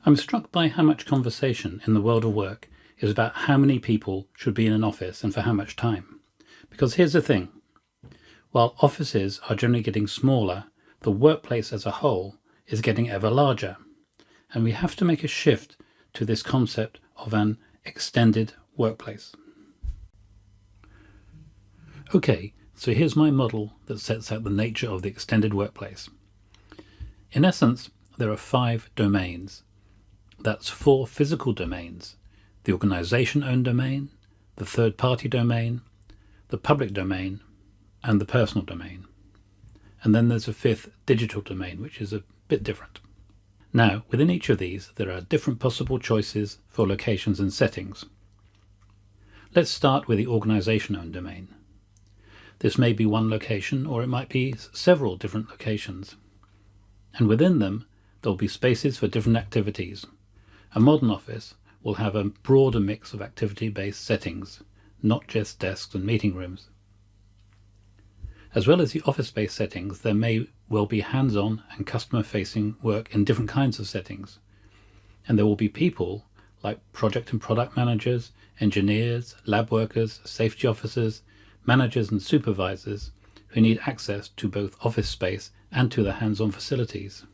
I'm struck by how much conversation in the world of work is about how many people should be in an office and for how much time. Because here's the thing, while offices are generally getting smaller, the workplace as a whole is getting ever larger. And we have to make a shift to this concept of an extended workplace. Okay, so here's my model that sets out the nature of the extended workplace. In essence, there are 5 domains. That's 4 physical domains: the organization-owned domain, the third-party domain, the public domain, and the personal domain. And then there's a 5th digital domain, which is a bit different. Now, within each of these, there are different possible choices for locations and settings. Let's start with the organization-owned domain. This may be one location, or it might be several different locations. And within them, there will be spaces for different activities. A modern office will have a broader mix of activity-based settings, not just desks and meeting rooms. As well as the office-based settings, there may well be hands-on and customer-facing work in different kinds of settings. And there will be people like project and product managers, engineers, lab workers, safety officers, managers and supervisors who need access to both office space and to the hands-on facilities.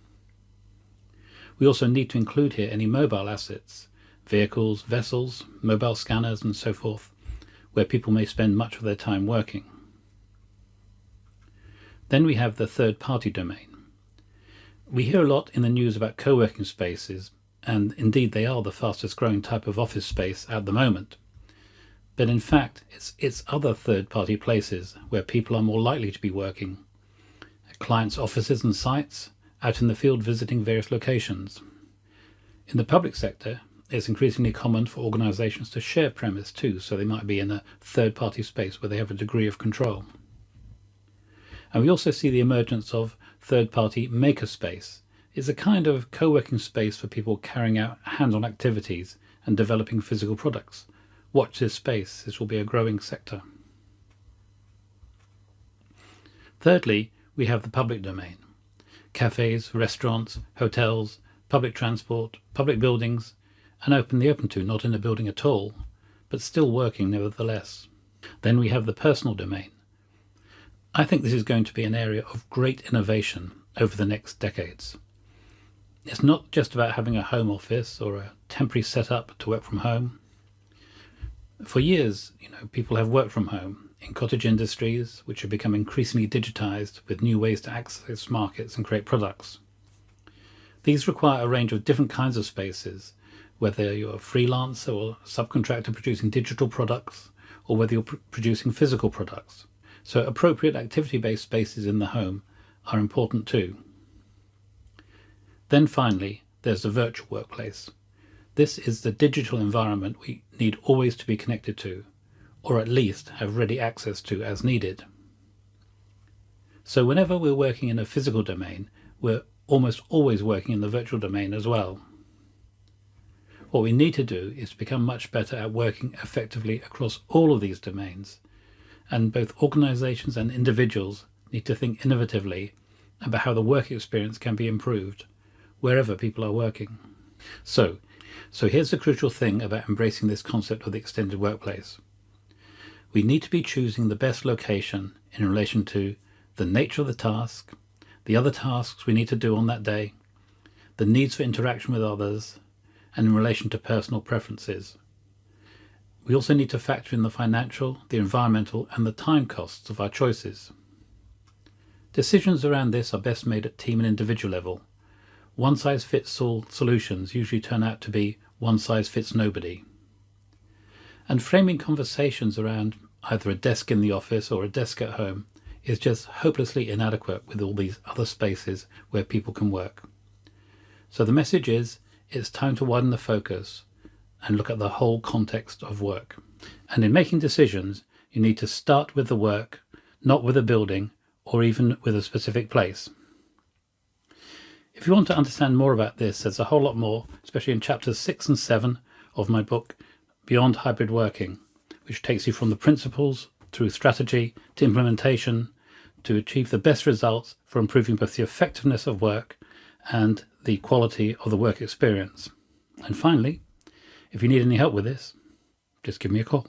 We also need to include here any mobile assets, vehicles, vessels, mobile scanners and so forth, where people may spend much of their time working. Then we have the third-party domain. We hear a lot in the news about co-working spaces, and indeed they are the fastest growing type of office space at the moment. But in fact, it's other third-party places where people are more likely to be working. Clients' offices and sites, out in the field visiting various locations. In the public sector, it's increasingly common for organisations to share premise too, so they might be in a third-party space where they have a degree of control. And we also see the emergence of third-party makerspace. It's a kind of co-working space for people carrying out hands-on activities and developing physical products. Watch this space, this will be a growing sector. Thirdly, we have the public domain. Cafes, restaurants, hotels, public transport, public buildings, and openly open to, not in a building at all, but still working nevertheless. Then we have the personal domain. I think this is going to be an area of great innovation over the next decades. It's not just about having a home office or a temporary setup to work from home. For years, people have worked from home in cottage industries, which have become increasingly digitized with new ways to access markets and create products. These require a range of different kinds of spaces, whether you're a freelancer or subcontractor producing digital products, or whether you're producing physical products. So appropriate activity-based spaces in the home are important too. Then finally, there's the virtual workplace. This is the digital environment we need always to be connected to, or at least have ready access to as needed. So whenever we're working in a physical domain, we're almost always working in the virtual domain as well. What we need to do is become much better at working effectively across all of these domains, and both organizations and individuals need to think innovatively about how the work experience can be improved wherever people are working. So here's the crucial thing about embracing this concept of the extended workplace. We need to be choosing the best location in relation to the nature of the task, the other tasks we need to do on that day, the needs for interaction with others, and in relation to personal preferences. We also need to factor in the financial, the environmental, and the time costs of our choices. Decisions around this are best made at team and individual level. One-size-fits-all solutions usually turn out to be one-size-fits-nobody. And framing conversations around either a desk in the office or a desk at home is just hopelessly inadequate with all these other spaces where people can work. So the message is, it's time to widen the focus and look at the whole context of work. And in making decisions, you need to start with the work, not with a building or even with a specific place. If you want to understand more about this, there's a whole lot more, especially in chapters 6 and 7 of my book, Beyond Hybrid Working, which takes you from the principles through strategy to implementation to achieve the best results for improving both the effectiveness of work and the quality of the work experience. And finally, if you need any help with this, just give me a call.